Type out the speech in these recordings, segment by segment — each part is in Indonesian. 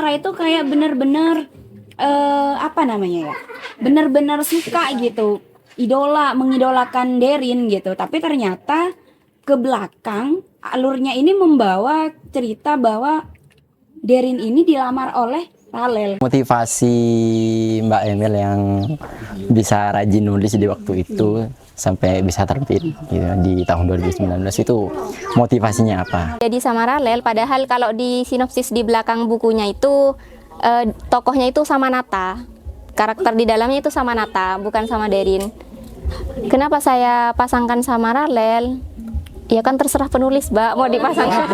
Sarah itu kayak bener-bener apa namanya ya, bener-bener suka gitu, mengidolakan Derin gitu. Tapi ternyata ke belakang alurnya ini membawa cerita bahwa Derin ini dilamar oleh Ralel. Motivasi Mbak Emil yang bisa rajin nulis di waktu itu sampai bisa terbit gitu, di tahun 2019 itu motivasinya apa? Jadi sama Ralel, padahal kalau di sinopsis di belakang bukunya itu tokohnya itu sama Nata, karakter di dalamnya itu sama Nata, bukan sama Derin. Kenapa saya pasangkan sama Ralel? Ya kan terserah penulis, Mbak, mau dipasangkan.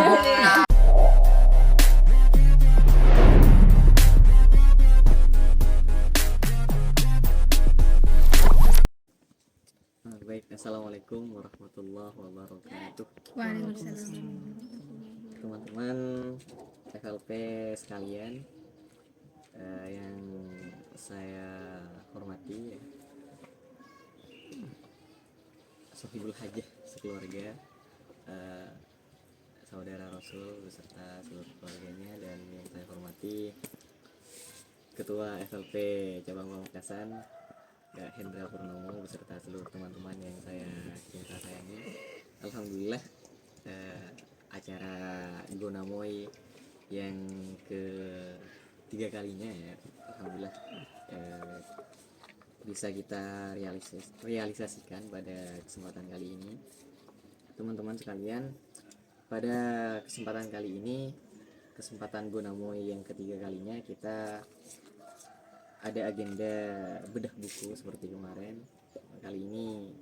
Baik, assalamualaikum warahmatullahi wabarakatuh. Waalaikumsalam. Teman-teman FLP sekalian yang saya hormati, Sohibul Hajah sekeluarga, saudara Rasul beserta seluruh keluarganya, dan yang saya hormati Ketua FLP Cabang Pamekasan Kak Hendra Purnomo beserta seluruh teman-teman yang saya cinta sayangi. Alhamdulillah acara Gonamoy yang ketiga kalinya ya, alhamdulillah bisa kita realisasikan pada kesempatan kali ini. Teman-teman sekalian, pada kesempatan kali ini, kesempatan Gonamoy yang ketiga kalinya, kita ada agenda bedah buku seperti kemarin. Kali ini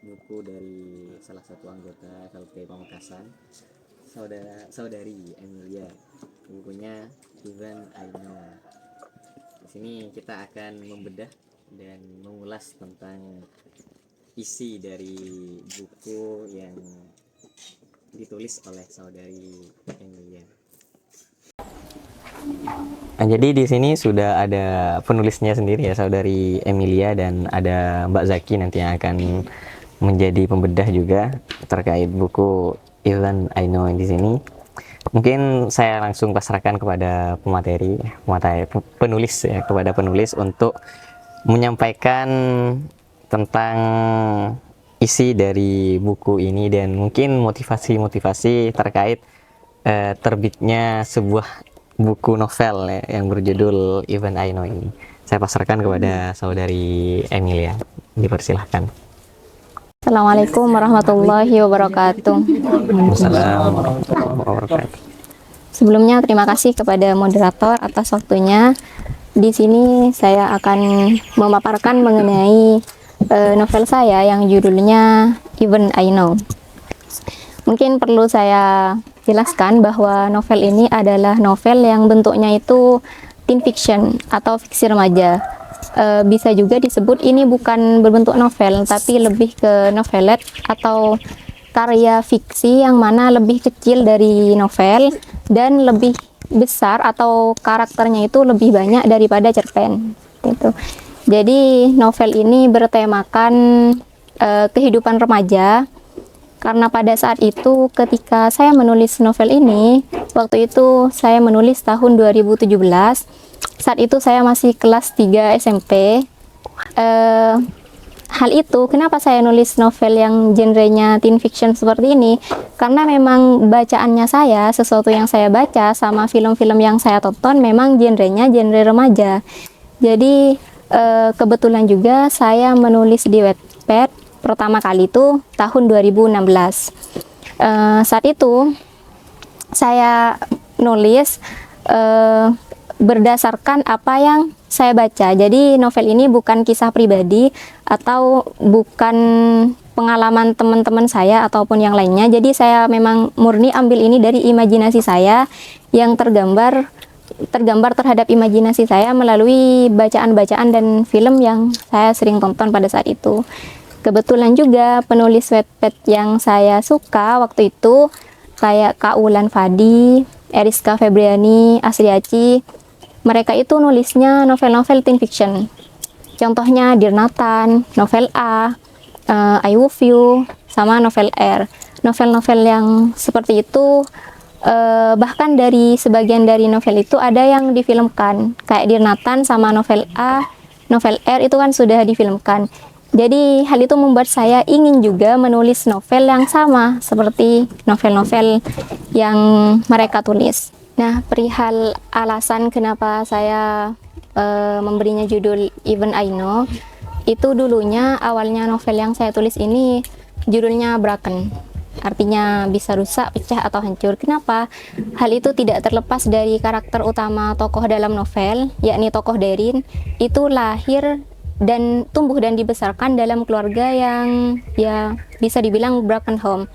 buku dari salah satu anggota FLP Pamekasan, saudari Emilia. Bukunya Even I Know. Di sini kita akan membedah dan mengulas tentang isi dari buku yang ditulis oleh saudari Emilia. Nah, jadi di sini sudah ada penulisnya sendiri ya, saudari Emilia, dan ada Mbak Zaki nanti yang akan menjadi pembedah juga terkait buku Even I Know di sini. Mungkin saya langsung pasrahkan kepada penulis ya, kepada penulis untuk menyampaikan tentang isi dari buku ini dan mungkin motivasi-motivasi terkait terbitnya sebuah buku novel ya, yang berjudul Even I Know ini. Saya pasarkan kepada saudari Emilia. Dipersilahkan. Assalamualaikum warahmatullahi wabarakatuh. Assalamualaikum warahmatullahi wabarakatuh. Sebelumnya terima kasih kepada moderator atas waktunya. Di sini saya akan memaparkan mengenai novel saya yang judulnya Even I Know. Mungkin perlu saya jelaskan bahwa novel ini adalah novel yang bentuknya itu teen fiction atau fiksi remaja. Bisa juga disebut ini bukan berbentuk novel, tapi lebih ke novelet atau karya fiksi yang mana lebih kecil dari novel dan lebih besar atau karakternya itu lebih banyak daripada cerpen. Gitu. Jadi novel ini bertemakan kehidupan remaja. Karena pada saat itu ketika saya menulis novel ini, waktu itu saya menulis tahun 2017. Saat itu saya masih kelas 3 SMP. Hal itu kenapa saya nulis novel yang genrenya teen fiction seperti ini? Karena memang bacaannya saya, sesuatu yang saya baca sama film-film yang saya tonton memang genrenya genre remaja. Jadi kebetulan juga saya menulis di Wattpad pertama kali itu tahun 2016. Saat itu saya nulis berdasarkan apa yang saya baca. Jadi novel ini bukan kisah pribadi atau bukan pengalaman teman-teman saya ataupun yang lainnya. Jadi saya memang murni ambil ini dari imajinasi saya yang tergambar terhadap imajinasi saya melalui bacaan-bacaan dan film yang saya sering tonton pada saat itu. Kebetulan juga penulis Wattpad yang saya suka waktu itu kayak Kak Ulan Fadi, Eriska Febriani, Asriaci, mereka itu nulisnya novel-novel teen fiction. Contohnya Dear Nathan, novel A, I Love You, sama novel R. Novel-novel yang seperti itu Bahkan dari sebagian dari novel itu ada yang difilmkan, kayak Dear Nathan sama novel A, novel R itu kan sudah difilmkan. Jadi hal itu membuat saya ingin juga menulis novel yang sama seperti novel-novel yang mereka tulis. Nah, perihal alasan kenapa saya memberinya judul Even I Know, itu dulunya awalnya novel yang saya tulis ini judulnya Broken. Artinya bisa rusak, pecah, atau hancur. Kenapa? Hal itu tidak terlepas dari karakter utama tokoh dalam novel, yakni tokoh Darin. Itu lahir dan tumbuh dan dibesarkan dalam keluarga yang ya bisa dibilang broken home.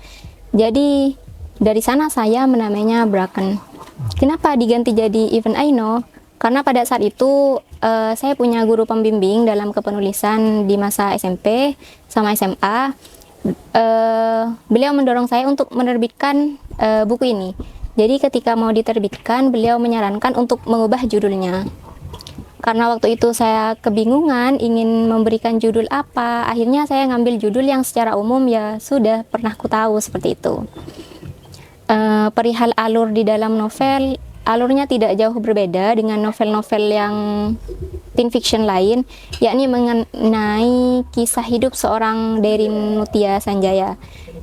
Jadi dari sana saya menamainya Broken. Kenapa diganti jadi Even I Know? Karena pada saat itu saya punya guru pembimbing dalam kepenulisan di masa SMP sama SMA. Beliau mendorong saya untuk menerbitkan buku ini. Jadi ketika mau diterbitkan, beliau menyarankan untuk mengubah judulnya. Karena waktu itu saya kebingungan ingin memberikan judul apa, akhirnya saya ngambil judul yang secara umum ya sudah pernah ku tahu seperti itu. Perihal alur di dalam novel, alurnya tidak jauh berbeda dengan novel-novel yang teen fiction lain, yakni mengenai kisah hidup seorang Darin Mutia Sanjaya.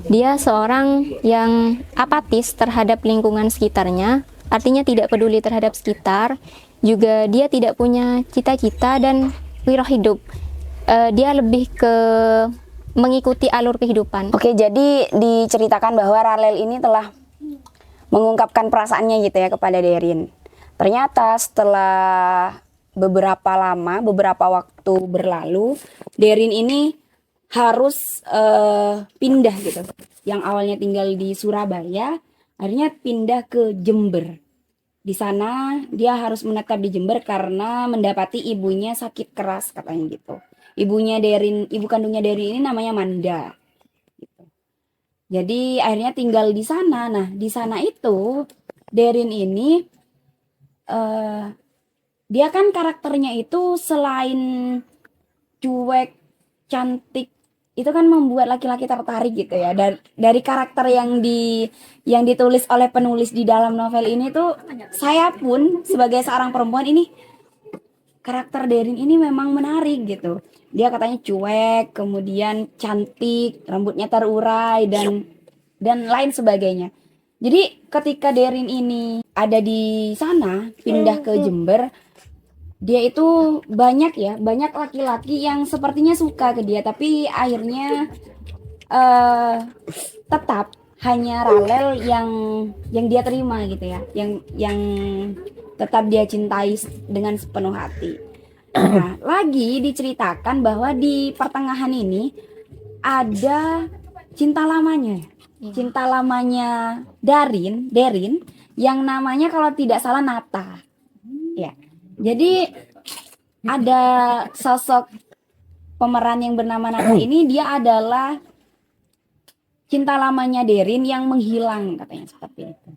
Dia seorang yang apatis terhadap lingkungan sekitarnya, artinya tidak peduli terhadap sekitar, juga dia tidak punya cita-cita dan wirah hidup. Dia lebih ke mengikuti alur kehidupan. Oke, jadi diceritakan bahwa Ralel ini telah mengungkapkan perasaannya gitu ya kepada Darin. Ternyata setelah beberapa waktu berlalu, Darin ini harus pindah gitu. Yang awalnya tinggal di Surabaya, akhirnya pindah ke Jember. Di sana dia harus menetap di Jember karena mendapati ibunya sakit keras katanya gitu. Ibu kandungnya Darin ini namanya Manda. Gitu. Jadi akhirnya tinggal di sana. Nah, di sana itu Darin ini dia kan karakternya itu selain cuek, cantik, itu kan membuat laki-laki tertarik gitu ya. Dari karakter yang ditulis oleh penulis di dalam novel ini tuh, saya pun sebagai seorang perempuan ini, karakter Darin ini memang menarik gitu. Dia katanya cuek, kemudian cantik, rambutnya terurai dan lain sebagainya. Jadi ketika Darin ini ada di sana, pindah ke Jember, dia itu banyak laki-laki yang sepertinya suka ke dia, tapi akhirnya tetap hanya Ralel yang dia terima gitu ya, yang tetap dia cintai dengan sepenuh hati. Nah, lagi diceritakan bahwa di pertengahan ini ada cinta lamanya Darin yang namanya kalau tidak salah Nata. Ya. Jadi ada sosok pemeran yang bernama Nata ini, dia adalah cinta lamanya Darin yang menghilang katanya seperti itu.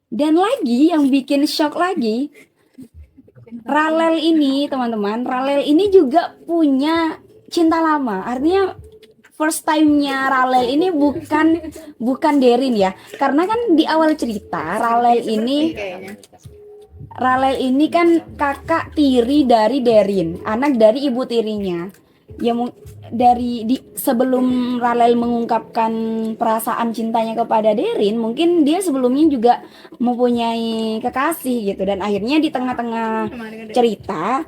Dan lagi yang bikin shock lagi, Ralel ini teman-teman, Ralel ini juga punya cinta lama. Artinya first time-nya Ralel ini bukan Darin ya. Karena kan di awal cerita Ralel ini kan kakak tiri dari Darin, anak dari ibu tirinya. Ya sebelum Ralel mengungkapkan perasaan cintanya kepada Darin, mungkin dia sebelumnya juga mempunyai kekasih gitu, dan akhirnya di tengah-tengah cerita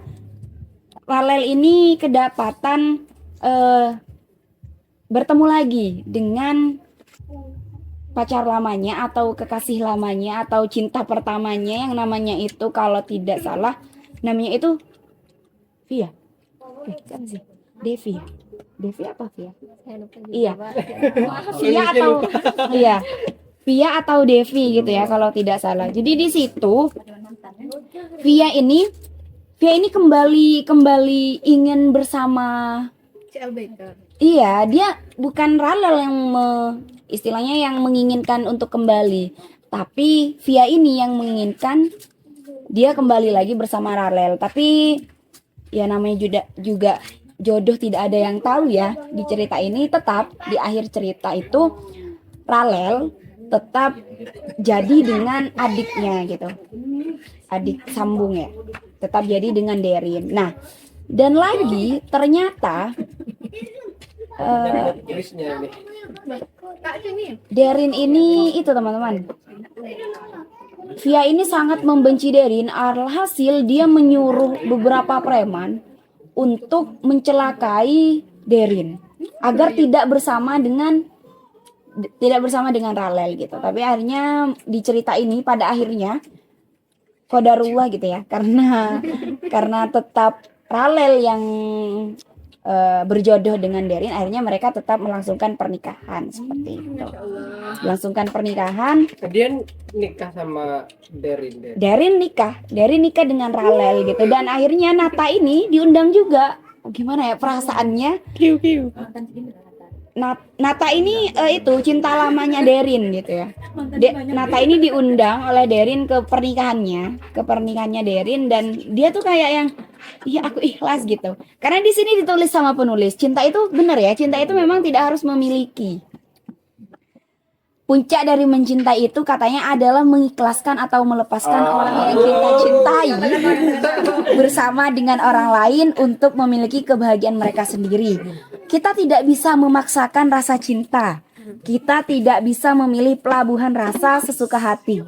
Ralel ini kedapatan bertemu lagi dengan pacar lamanya atau kekasih lamanya atau cinta pertamanya yang namanya itu kalau tidak salah namanya itu Via. Kan sih Devi apa Via? Iya. Via atau Devi gitu ya kalau tidak salah. Jadi di situ Via ini kembali ingin bersama Iya, dia bukan Ralel yang istilahnya yang menginginkan untuk kembali, tapi Via ini yang menginginkan dia kembali lagi bersama Ralel. Tapi ya namanya juga jodoh tidak ada yang tahu ya. Di cerita ini tetap di akhir cerita itu Ralel tetap jadi dengan adiknya gitu, adik sambung ya, tetap jadi dengan Derin. Nah, dan lagi ternyata Derin ini itu teman-teman, Via ini sangat membenci Derin. Alhasil dia menyuruh beberapa preman untuk mencelakai Derin agar tidak bersama dengan Ralel gitu. Tapi akhirnya di cerita ini pada akhirnya qadarullah gitu ya, karena tetap Ralel yang berjodoh dengan Derin, akhirnya mereka tetap melangsungkan pernikahan seperti itu. Melangsungkan pernikahan. Dia nikah sama Derin. Derin nikah dengan Ralel gitu, dan akhirnya Nata ini diundang juga. Gimana ya perasaannya? Nata ini itu cinta lamanya Derin gitu ya. Nata ini diundang oleh Derin ke pernikahannya Derin, dan dia tuh kayak yang iya aku ikhlas gitu. Karena di sini ditulis sama penulis, cinta itu benar ya, cinta itu memang tidak harus memiliki. Puncak dari mencintai itu katanya adalah mengikhlaskan atau melepaskan orang yang kita cintai bersama dengan orang lain untuk memiliki kebahagiaan mereka sendiri. Kita tidak bisa memaksakan rasa cinta. Kita tidak bisa memilih pelabuhan rasa sesuka hati.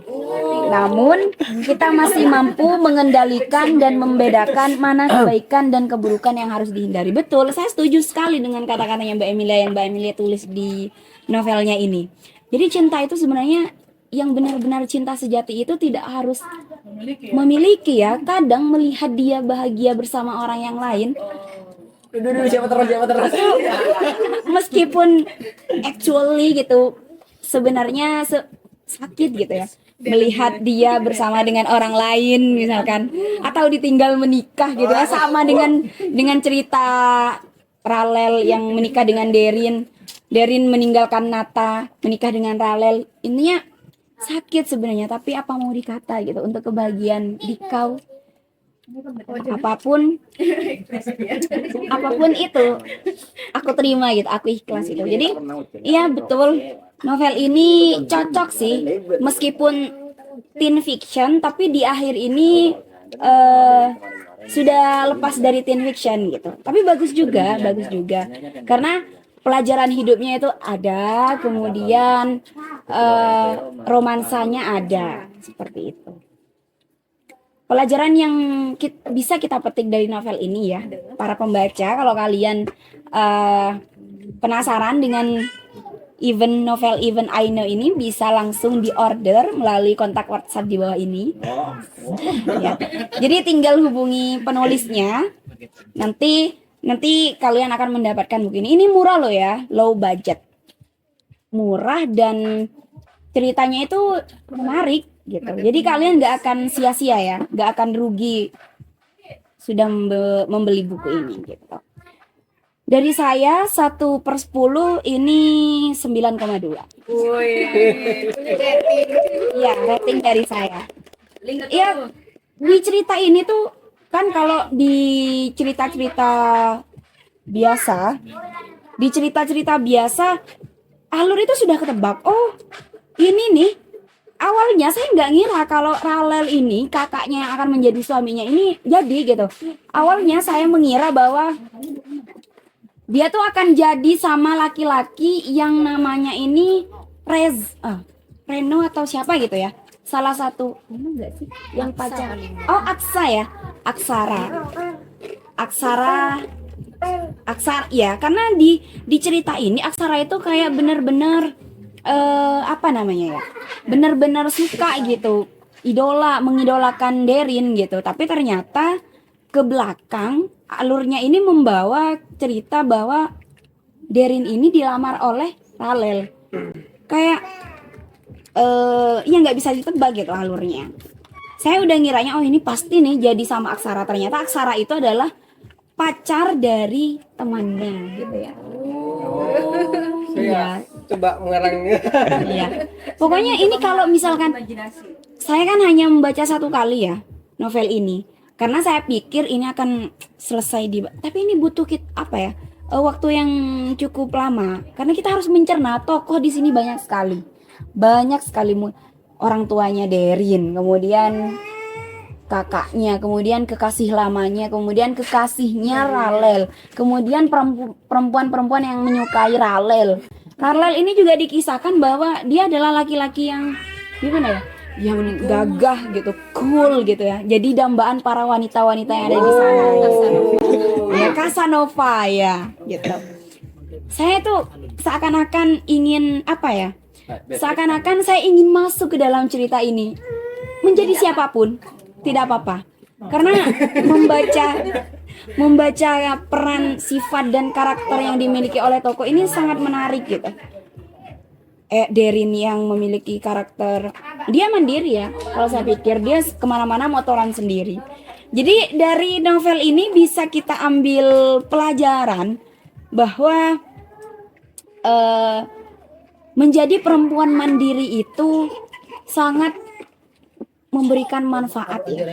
Namun, kita masih mampu mengendalikan dan membedakan mana kebaikan dan keburukan yang harus dihindari. Betul, saya setuju sekali dengan kata-katanya Mbak Emilia yang Mbak Emilia tulis di novelnya ini. Jadi cinta itu sebenarnya yang benar-benar cinta sejati itu tidak harus memiliki ya. Kadang melihat dia bahagia bersama orang yang lain, Siapa terus? meskipun actually gitu sebenarnya sakit gitu ya, melihat dia bersama dengan orang lain misalkan, atau ditinggal menikah gitu ya, sama dengan cerita Ralel yang menikah dengan Derin meninggalkan Nata, menikah dengan Ralel. Intinya sakit sebenarnya, tapi apa mau dikata gitu, untuk kebahagiaan Dikau apapun itu aku terima gitu, aku ikhlas itu. Jadi iya betul, novel ini cocok sih meskipun teen fiction, tapi di akhir ini sudah lepas dari teen fiction gitu. Tapi bagus juga karena pelajaran hidupnya itu ada, kemudian romansanya ada, seperti itu. Pelajaran yang bisa kita petik dari novel ini ya, para pembaca, kalau kalian penasaran dengan novel Even I Know ini, bisa langsung diorder melalui kontak WhatsApp di bawah ini. Ya. Jadi tinggal hubungi penulisnya, nanti kalian akan mendapatkan buku ini. Ini murah loh ya, low budget, murah, dan ceritanya itu menarik gitu. Jadi kalian nggak akan sia-sia ya, nggak akan rugi sudah membeli buku ini gitu. Dari saya 1/10 ini 9,2. Iya, rating dari saya. Iya, di cerita ini tuh kan, kalau di cerita-cerita biasa alur itu sudah ketebak. Oh, ini nih. Awalnya saya nggak ngira kalau Ralel ini kakaknya yang akan menjadi suaminya ini jadi gitu. Awalnya saya mengira bahwa dia tuh akan jadi sama laki-laki yang namanya ini Reno atau siapa gitu ya. Salah satu, enggak sih? Yang pacar. Oh, Aksa ya. Aksara ya, karena di cerita ini Aksara itu kayak bener-bener benar-benar suka gitu, mengidolakan Derin gitu. Tapi ternyata ke belakang alurnya ini membawa cerita bahwa Derin ini dilamar oleh Ralel. Kayak ya nggak bisa ditebak gitu alurnya. Saya udah ngiranya oh ini pasti nih jadi sama Aksara. Ternyata Aksara itu adalah pacar dari temannya gitu ya. Iya. Coba mengarangnya. Iya. Pokoknya ini kalau misalkan saya kan hanya membaca satu kali ya novel ini, karena saya pikir ini akan selesai tapi ini butuh waktu yang cukup lama, karena kita harus mencerna tokoh di sini banyak sekali. banyak sekali orang tuanya Derin, kemudian kakaknya, kemudian kekasih lamanya, kemudian kekasihnya Ralel, kemudian perempuan-perempuan yang menyukai Ralel. Ralel ini juga dikisahkan bahwa dia adalah laki-laki yang gimana ya, yang gagah gitu, cool gitu ya. Jadi dambaan para wanita-wanita yang ada di sana. Ya, Casanova ya, gitu. Saya tuh seakan-akan ingin apa ya? Seakan-akan saya ingin masuk ke dalam cerita ini. Menjadi siapapun tidak apa-apa. Karena membaca peran, sifat dan karakter yang dimiliki oleh tokoh ini sangat menarik gitu. Derin yang memiliki karakter, dia mandiri ya. Kalau saya pikir dia kemana-mana motoran sendiri. Jadi dari novel ini bisa kita ambil pelajaran bahwa menjadi perempuan mandiri itu sangat memberikan manfaat ya.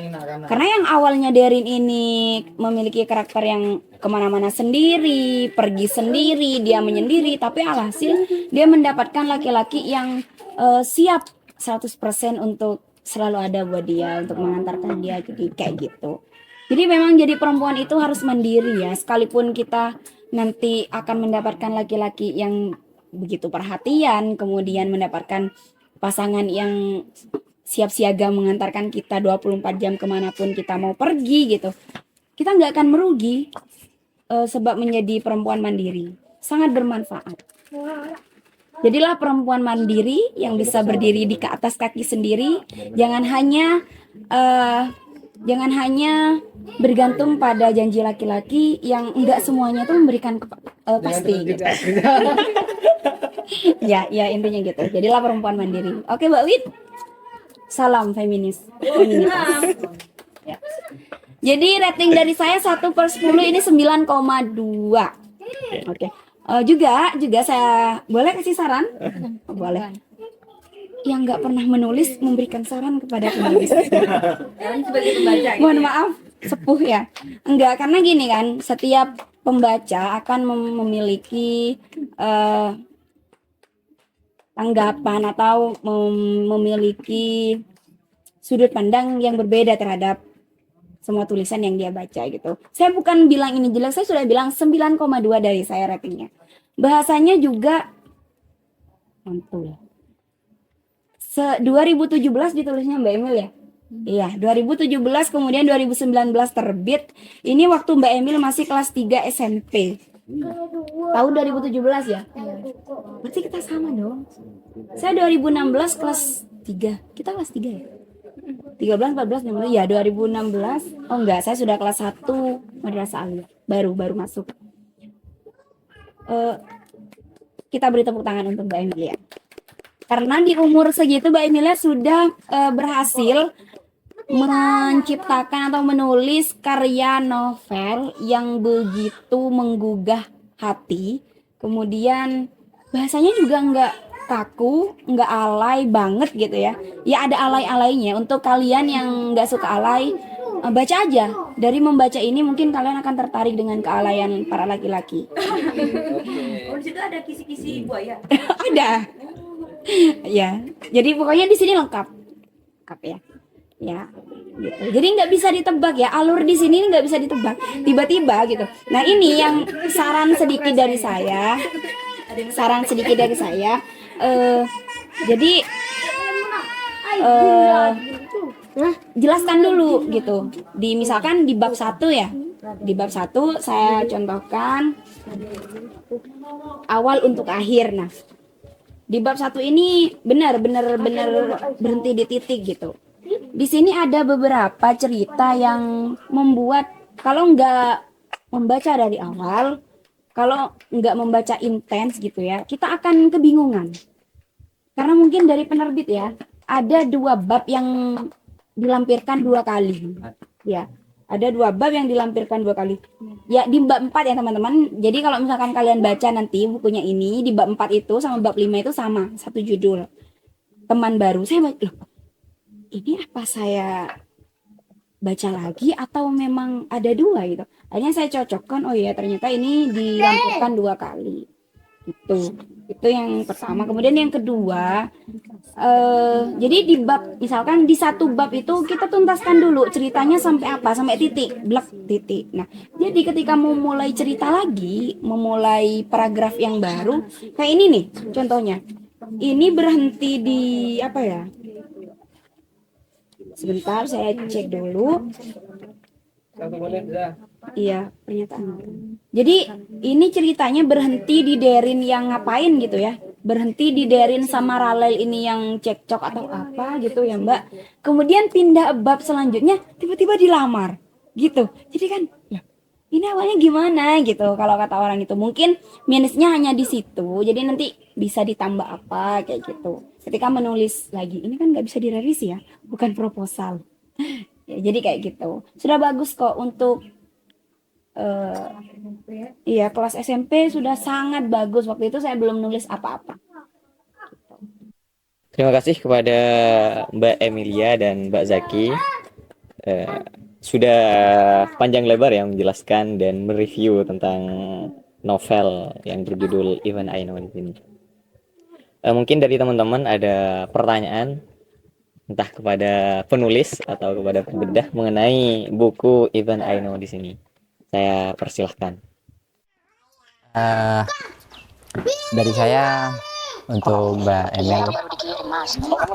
Karena yang awalnya Derin ini memiliki karakter yang kemana-mana sendiri, pergi sendiri, dia menyendiri, tapi alhasil dia mendapatkan laki-laki yang siap 100% untuk selalu ada buat dia, untuk mengantarkan dia, jadi kayak gitu. Jadi memang jadi perempuan itu harus mandiri ya, sekalipun kita nanti akan mendapatkan laki-laki yang begitu perhatian, kemudian mendapatkan pasangan yang siap siaga mengantarkan kita 24 jam kemanapun kita mau pergi gitu, kita nggak akan merugi sebab menjadi perempuan mandiri sangat bermanfaat. Jadilah perempuan mandiri yang bisa berdiri di atas kaki sendiri, jangan hanya bergantung pada janji laki-laki yang enggak semuanya tuh memberikan pasti gitu. ya intinya gitu. Jadilah perempuan mandiri. Oke Mbak Wid, salam feminitas. Ya. Jadi rating dari saya 1/10 ini 9,2. Oke. Juga saya boleh kasih saran? Boleh. Yang nggak pernah menulis memberikan saran kepada penulis. Sebagai pembaca. Mohon maaf, sepuh ya. Enggak, karena gini kan, setiap pembaca akan memiliki tanggapan atau memiliki sudut pandang yang berbeda terhadap semua tulisan yang dia baca gitu. Saya bukan bilang ini jelek, saya sudah bilang 9,2 dari saya ratingnya. Bahasanya juga mantul. 2017 ditulisnya Mbak Emil ya? Iya, 2017 kemudian 2019 terbit. Ini waktu Mbak Emil masih kelas 3 SMP. Tahun 2017 ya? Berarti kita sama dong. Saya 2016 kelas 3. Kita kelas 3 ya? 13, 14, 15. Ya, 2016. Oh enggak, saya sudah kelas 1 Madrasah Aliyah. Baru masuk. Kita beri tepuk tangan untuk Mbak Emilia. Karena di umur segitu Mbak Emilia sudah berhasil menciptakan atau menulis karya novel yang begitu menggugah hati. Kemudian bahasanya juga nggak kaku, nggak alay banget gitu ya. Ya ada alay-alaynya. Untuk kalian yang nggak suka alay, baca aja. Dari membaca ini mungkin kalian akan tertarik dengan kealayan para laki-laki. Oh, di situ ada kisi-kisi buaya. Ada. Ya, jadi pokoknya di sini lengkap ya. Ya, gitu. Jadi nggak bisa ditebak ya, alur di sini nggak bisa ditebak. Tiba-tiba gitu. Nah ini yang saran sedikit dari saya. Jadi jelaskan dulu gitu. Misalkan di bab 1 ya. Di bab 1 saya contohkan awal untuk akhir. Nah, di bab 1 ini benar berhenti di titik gitu. Di sini ada beberapa cerita yang membuat kalau nggak membaca dari awal, kalau nggak membaca intens gitu ya, kita akan kebingungan. Karena mungkin dari penerbit ya, ada 2 bab yang dilampirkan 2 kali. Ya, ada 2 bab yang dilampirkan 2 kali. Ya, di bab 4 ya teman-teman. Jadi kalau misalkan kalian baca nanti bukunya ini, di bab 4 itu sama bab 5 itu sama, satu judul. Teman baru. Saya baca, loh, ini apa saya baca lagi atau memang ada 2 gitu. Akhirnya saya cocokkan, oh iya ternyata ini dilampirkan 2 kali. Itu yang pertama. Kemudian yang kedua, Jadi di bab, misalkan di satu bab itu kita tuntaskan dulu ceritanya sampai apa, sampai titik, blek titik. Nah, jadi ketika mau mulai cerita lagi, memulai paragraf yang baru, kayak ini nih contohnya. Ini berhenti di apa ya? Sebentar, saya cek dulu. 1 menit dah. Iya, pernyataan. Jadi ini ceritanya berhenti di Derin yang ngapain gitu ya. Berhenti di Derin sama Ralel ini yang cekcok atau apa gitu ya Mbak. Kemudian pindah bab selanjutnya tiba-tiba dilamar gitu. Jadi kan ya, ini awalnya gimana gitu kalau kata orang itu. Mungkin minusnya hanya di situ. Jadi nanti bisa ditambah apa kayak gitu. Ketika menulis lagi, ini kan nggak bisa direvisi ya, bukan proposal. Ya, jadi kayak gitu. Sudah bagus kok untuk iya, kelas SMP sudah sangat bagus. Waktu itu saya belum nulis apa-apa. Terima kasih kepada Mbak Emilia dan Mbak Zaki. Sudah panjang lebar ya menjelaskan dan mereview tentang novel yang berjudul Even I Know di sini. Mungkin dari teman-teman ada pertanyaan entah kepada penulis atau kepada pembedah mengenai buku Even I Know di sini. Saya persilahkan. Dari saya untuk Mbak Emel,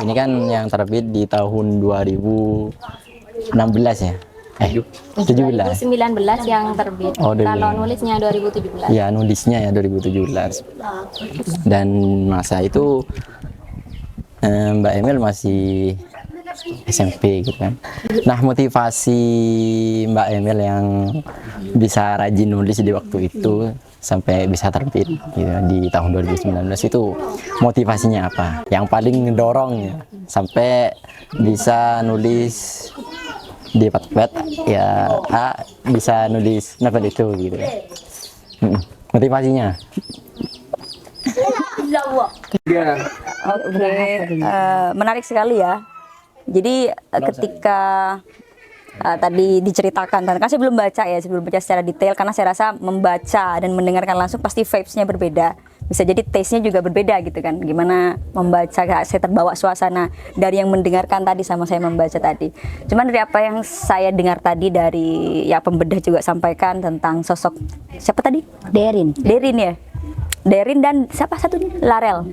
ini kan yang terbit di tahun 2016 ya? 17. 2019 yang terbit. Oh, Kalau nulisnya 2017. Ya, nulisnya ya 2017. Dan masa itu Mbak Emel masih SMP gitu kan. Nah, motivasi Mbak Emel yang bisa rajin nulis di waktu itu sampai bisa terbit gitu, di tahun 2019 itu motivasinya apa? Yang paling ngedorong ya sampai bisa nulis di Wattpad ya, bisa nulis novel itu gitu. Motivasinya. Oke, menarik sekali ya. Jadi ketika tadi diceritakan, kan saya belum baca ya, sebelum baca secara detail karena saya rasa membaca dan mendengarkan langsung pasti vibes-nya berbeda. Bisa jadi taste-nya juga berbeda gitu kan. Gimana membaca, saya terbawa suasana dari yang mendengarkan tadi sama saya membaca tadi. Cuman dari apa yang saya dengar tadi dari ya pembedah juga sampaikan tentang sosok siapa tadi? Derin ya. Derin dan siapa satunya? Lalel.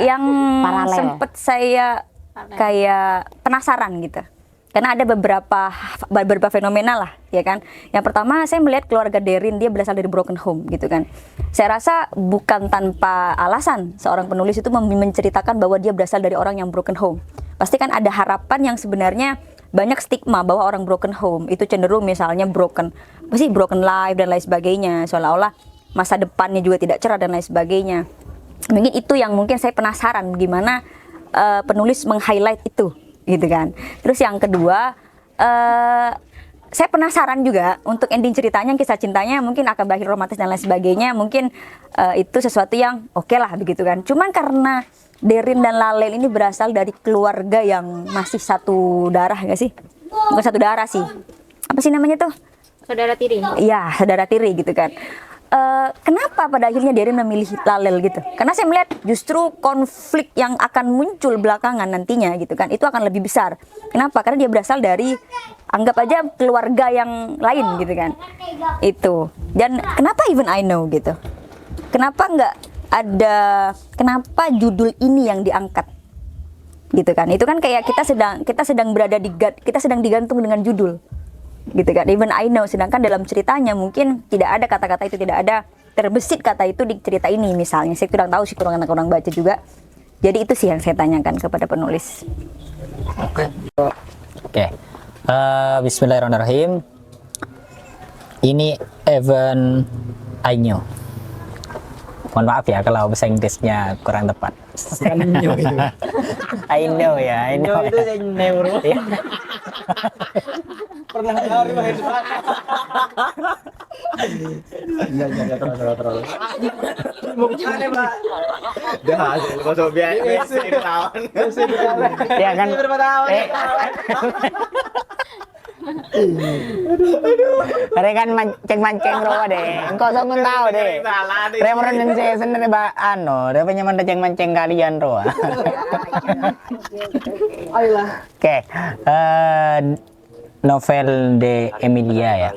Yang sempet saya kayak penasaran gitu. Karena ada beberapa fenomena lah, ya kan. Yang pertama saya melihat keluarga Derin, dia berasal dari broken home gitu kan. Saya rasa bukan tanpa alasan seorang penulis itu menceritakan bahwa dia berasal dari orang yang broken home. Pasti kan ada harapan yang sebenarnya banyak stigma bahwa orang broken home itu cenderung misalnya broken life dan lain sebagainya, seolah-olah masa depannya juga tidak cerah dan lain sebagainya. Mungkin itu yang mungkin saya penasaran gimana penulis meng-highlight itu gitu kan. Terus yang kedua, saya penasaran juga untuk ending ceritanya, kisah cintanya mungkin akan berakhir romantis dan lain sebagainya. Mungkin itu sesuatu yang oke lah begitu kan. Cuman karena Derin dan Lalel ini berasal dari keluarga yang masih satu darah gak sih? Bukan satu darah sih. Apa sih namanya tuh? Saudara tiri. Iya, saudara tiri gitu kan. Kenapa pada akhirnya Derin memilih Lalel gitu? Karena saya melihat justru konflik yang akan muncul belakangan nantinya gitu kan, itu akan lebih besar. Kenapa? Karena dia berasal dari anggap aja keluarga yang lain gitu kan. Itu. Dan kenapa Even I Know gitu? Kenapa kenapa judul ini yang diangkat? Gitu kan. Itu kan kayak kita sedang digantung dengan judul. Gitu kan. Even I Know, sedangkan dalam ceritanya mungkin tidak ada kata-kata itu, tidak ada terbesit kata itu di cerita ini misalnya. Saya kurang tahu sih, kurang baca juga. Jadi itu sih yang saya tanyakan kepada penulis. Oke. Bismillahirrahmanirrahim. Ini Even I Know. Mohon maaf ya kalau bahasa Inggrisnya kurang tepat. Kan nyo itu. I know ya, I know. Itu saya neuro. Pernah kali mah itu. Enggak terlalu. Mau bicara, Pak. Dah, kalau biasa tahun. Ya kan. Mereka kan mancing-mancing roh deh. Engkau sama tahu deh. Pronunciation dari dia punya mancing-mancing kalian roh. Oke, novel de Emilia ya.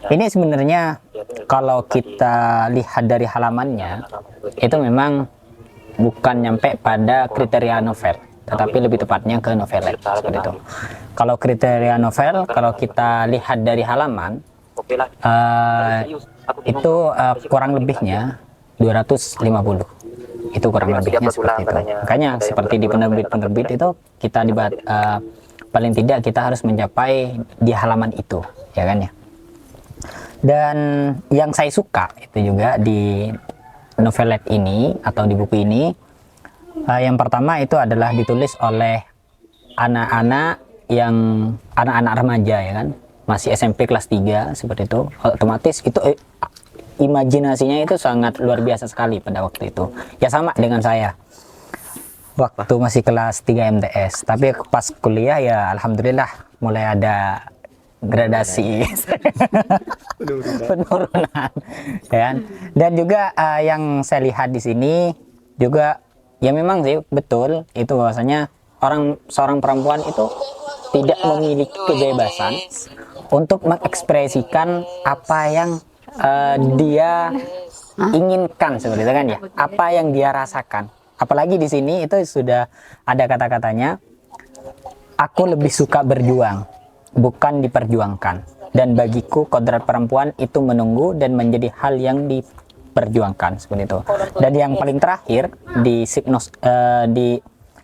Ini sebenarnya kalau kita lihat dari halamannya itu memang bukan nyampe pada kriteria novel, tetapi lebih tepatnya ke novelet seperti itu. Kalau kriteria novel, kalau kita lihat dari halaman itu kurang lebihnya 250. Itu kurang lebihnya seperti itu. Makanya seperti di penerbit-penerbit itu kita paling tidak kita harus mencapai di halaman itu, ya kan ya. Dan yang saya suka itu juga di novelet ini atau di buku ini, yang pertama itu adalah ditulis oleh anak-anak remaja ya kan, masih SMP kelas 3 seperti itu. Otomatis itu imajinasinya itu sangat luar biasa sekali pada waktu itu. Ya sama dengan saya waktu masih kelas 3 MTS, tapi pas kuliah ya alhamdulillah mulai ada gradasi penurunan ya kan? Dan juga yang saya lihat di sini juga ya memang sih betul itu bahwasanya seorang perempuan itu tidak memiliki kebebasan untuk mengekspresikan apa yang dia inginkan seperti itu kan ya, apa yang dia rasakan. Apalagi di sini itu sudah ada kata-katanya, aku lebih suka berjuang bukan diperjuangkan, dan bagiku kodrat perempuan itu menunggu dan menjadi hal yang diperjuangkan seperti itu. Dan yang paling terakhir di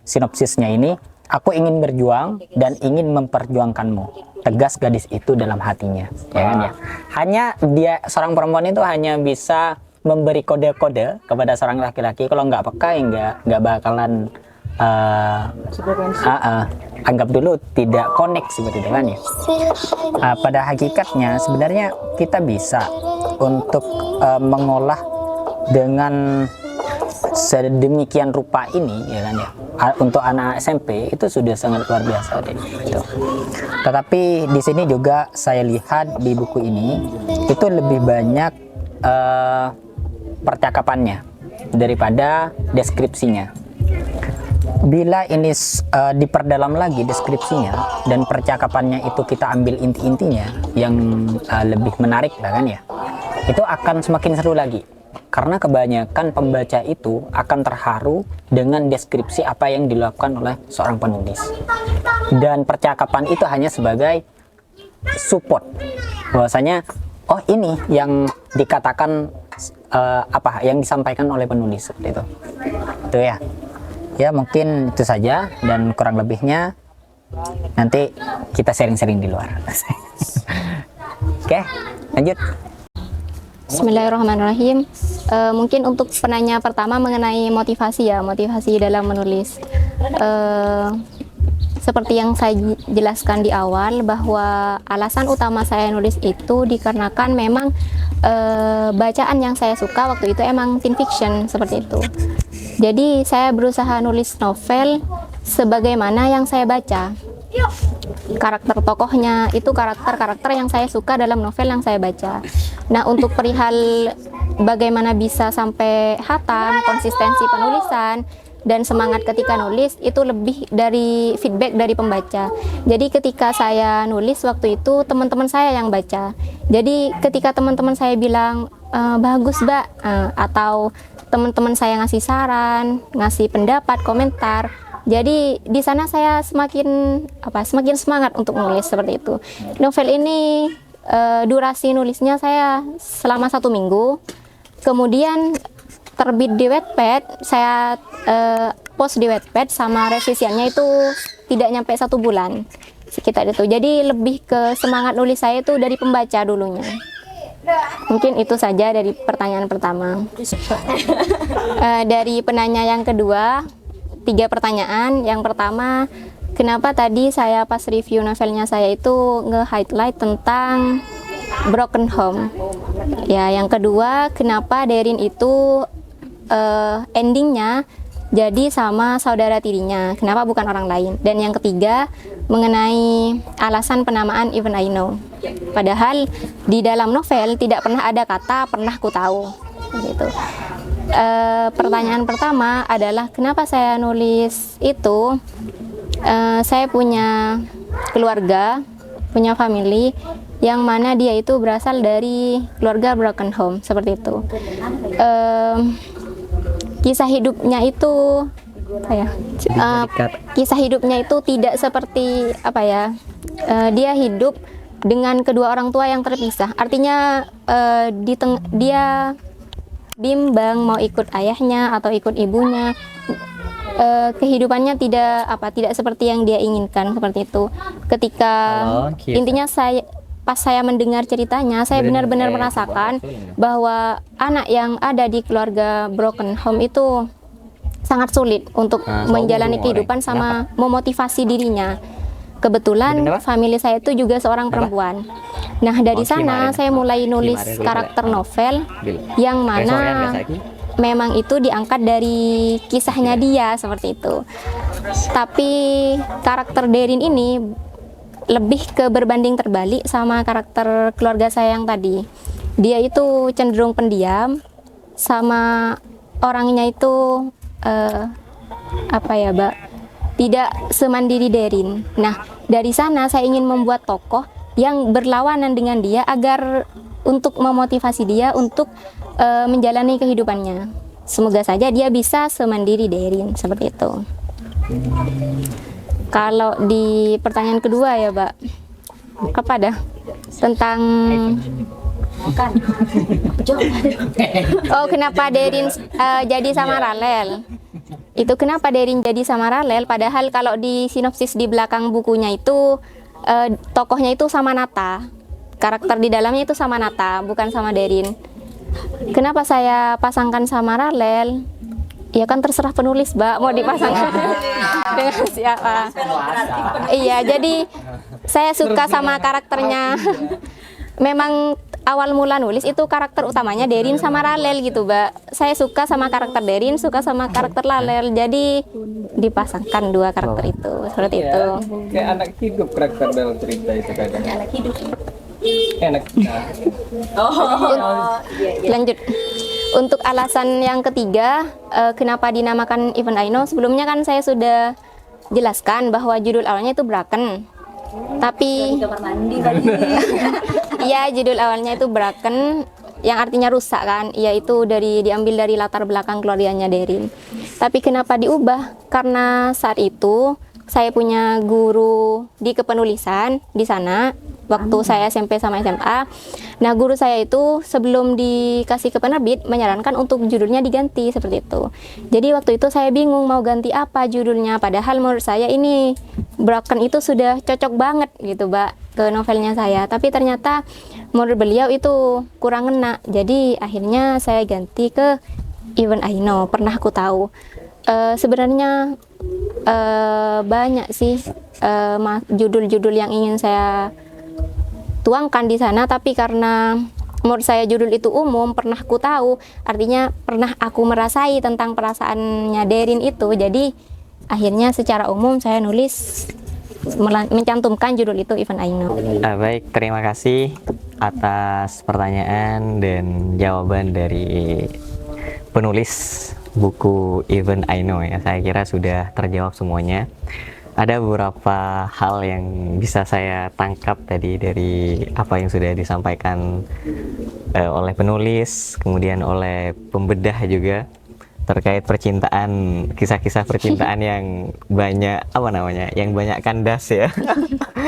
sinopsisnya ini, aku ingin berjuang dan ingin memperjuangkanmu, tegas gadis itu dalam hatinya, ya kan ya. Hanya dia seorang perempuan itu hanya bisa memberi kode-kode kepada seorang laki-laki. Kalau nggak peka ya nggak bakalan anggap dulu tidak connect seperti itu kan ya. Pada hakikatnya sebenarnya kita bisa untuk mengolah dengan sedemikian rupa ini ya kan ya. Untuk anak SMP itu sudah sangat luar biasa deh, gitu. Tetapi di sini juga saya lihat di buku ini itu lebih banyak percakapannya daripada deskripsinya. Bila ini diperdalam lagi deskripsinya dan percakapannya itu kita ambil inti-intinya yang lebih menarik kan ya, itu akan semakin seru lagi. Karena kebanyakan pembaca itu akan terharu dengan deskripsi apa yang dilakukan oleh seorang penulis. Dan percakapan itu hanya sebagai support. Bahwasanya, oh ini yang dikatakan yang disampaikan oleh penulis seperti itu. Itu ya. Ya mungkin itu saja, dan kurang lebihnya nanti kita sharing-sharing di luar. Oke, lanjut. Bismillahirrahmanirrahim. Mungkin untuk penanya pertama mengenai motivasi dalam menulis. Seperti yang saya jelaskan di awal, bahwa alasan utama saya nulis itu dikarenakan memang bacaan yang saya suka waktu itu emang teen fiction seperti itu. Jadi saya berusaha nulis novel sebagaimana yang saya baca. Karakter tokohnya itu karakter-karakter yang saya suka dalam novel yang saya baca. Nah, untuk perihal bagaimana bisa sampai hatam, konsistensi penulisan dan semangat ketika nulis itu lebih dari feedback dari pembaca. Jadi ketika saya nulis waktu itu teman-teman saya yang baca. Jadi ketika teman-teman saya bilang bagus Mbak, atau teman-teman saya ngasih saran, ngasih pendapat, komentar. Jadi di sana saya semakin semangat untuk nulis seperti itu. Novel ini durasi nulisnya saya selama 1 minggu. Kemudian terbit di Wattpad, saya post di Wattpad sama revisiannya itu tidak nyampe 1 bulan sekitar itu. Jadi lebih ke semangat nulis saya itu dari pembaca dulunya. Mungkin itu saja dari pertanyaan pertama. Dari penanya yang kedua, 3 pertanyaan. Yang pertama, kenapa tadi saya pas review novelnya saya itu nge-highlight tentang broken home. Ya, yang kedua, kenapa Derin itu endingnya jadi sama saudara tirinya, kenapa bukan orang lain. Dan yang ketiga, mengenai alasan penamaan Even I Know. Padahal di dalam novel tidak pernah ada kata pernah ku tahu. Gitu. Pertanyaan pertama adalah kenapa saya nulis itu? Saya punya keluarga, punya family yang mana dia itu berasal dari keluarga broken home seperti itu. Kisah hidupnya itu kisah hidupnya itu tidak seperti apa ya, dia hidup dengan kedua orang tua yang terpisah, artinya dia bimbang mau ikut ayahnya atau ikut ibunya. Kehidupannya tidak seperti yang dia inginkan seperti itu. Ketika intinya pas saya mendengar ceritanya, saya benar-benar merasakan bahwa anak yang ada di keluarga broken home itu sangat sulit untuk menjalani kehidupan sama memotivasi dirinya. Kebetulan family saya itu juga seorang perempuan. Nah, dari sana saya mulai nulis karakter novel yang mana memang itu diangkat dari kisahnya dia seperti itu. Tapi karakter Derin ini lebih ke berbanding terbalik sama karakter keluarga saya yang tadi. Dia itu cenderung pendiam, sama orangnya itu tidak semandiri Derin. Nah, dari sana saya ingin membuat tokoh yang berlawanan dengan dia agar untuk memotivasi dia untuk menjalani kehidupannya. Semoga saja dia bisa semandiri Derin seperti itu. Kalau di pertanyaan kedua ya, Mbak, apa dah tentang kenapa Derin jadi sama Ralel? Itu kenapa Derin jadi sama Ralel? Padahal kalau di sinopsis di belakang bukunya itu tokohnya itu sama Nata, karakter di dalamnya itu sama Nata, bukan sama Derin. Kenapa saya pasangkan sama Ralel? Ya kan terserah penulis, Mbak, mau dipasangkan dengan siapa. Iya, jadi saya suka sama karakternya. Memang awal mula nulis itu karakter utamanya Derin sama Ralel gitu, Mbak. Saya suka sama karakter Derin, suka sama karakter Ralel. Jadi dipasangkan dua karakter itu, seperti itu. Kayak anak hidup karakter dalam cerita itu kadang. Anak hidup. Enak. Lanjut. Untuk alasan yang ketiga, kenapa dinamakan Even I Know, sebelumnya kan saya sudah jelaskan bahwa judul awalnya itu Broken. Tapi iya, judul awalnya itu Broken yang artinya rusak kan, yaitu diambil dari latar belakang keluarganya Derin. Tapi kenapa diubah? Karena saat itu saya punya guru di kepenulisan di sana waktu saya SMP sama SMA. Nah, guru saya itu sebelum dikasih ke penerbit menyarankan untuk judulnya diganti seperti itu. Jadi waktu itu saya bingung mau ganti apa judulnya, padahal menurut saya ini Broken itu sudah cocok banget gitu, Mbak, ke novelnya saya. Tapi ternyata menurut beliau itu kurang ngena. Jadi akhirnya saya ganti ke Even I Know, pernah aku tahu. Sebenarnya banyak sih judul-judul yang ingin saya tuangkan di sana, tapi karena menurut saya judul itu umum, pernah aku tahu, artinya pernah aku merasai tentang perasaannya Derin itu. Jadi akhirnya secara umum saya nulis mencantumkan judul itu Even I Know. Baik, terima kasih atas pertanyaan dan jawaban dari penulis buku Even I Know ya. Saya kira sudah terjawab semuanya. Ada beberapa hal yang bisa saya tangkap tadi dari apa yang sudah disampaikan oleh penulis, kemudian oleh pembedah juga terkait percintaan, kisah-kisah percintaan yang banyak yang banyak kandas ya.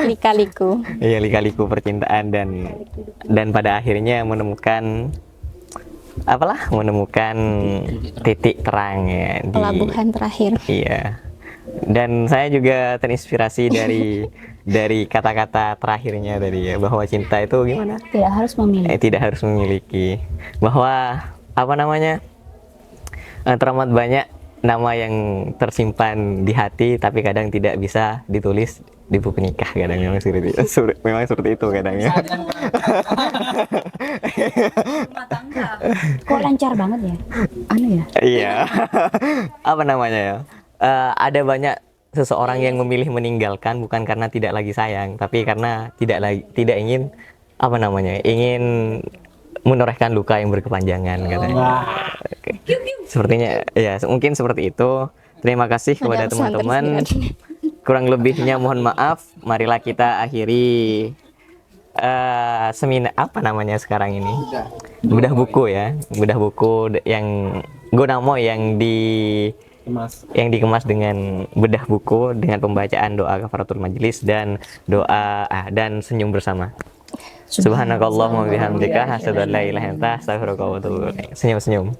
Lika-liku. Iya, lika-liku percintaan dan pada akhirnya menemukan titik terang ya di Pelabuhan terakhir. Iya. Dan saya juga terinspirasi dari kata-kata terakhirnya tadi ya, bahwa cinta itu gimana? Tidak harus memilih. Tidak harus memiliki. Bahwa teramat banyak nama yang tersimpan di hati tapi kadang tidak bisa ditulis di buku nikah, kadang memang seperti itu kadangnya. Kok lancar banget ya? Anu ya? Iya. Ada banyak seseorang yang memilih meninggalkan bukan karena tidak lagi sayang, tapi karena tidak ingin apa namanya, ingin menorehkan luka yang berkepanjangan katanya. Oke. Sepertinya ya mungkin seperti itu. Terima kasih kepada teman-teman. Kurang lebihnya mohon maaf. Marilah kita akhiri seminar apa namanya sekarang ini? Bedah buku ya. Bedah buku yang Gonamo yang dikemas dengan bedah buku dengan pembacaan doa kafaratul majelis dan doa dan senyum bersama. Subhanakallahumma bihamdika asyhadu an la ilaha illa anta astaghfiruka wa atubu ilaik. Senyum-senyum.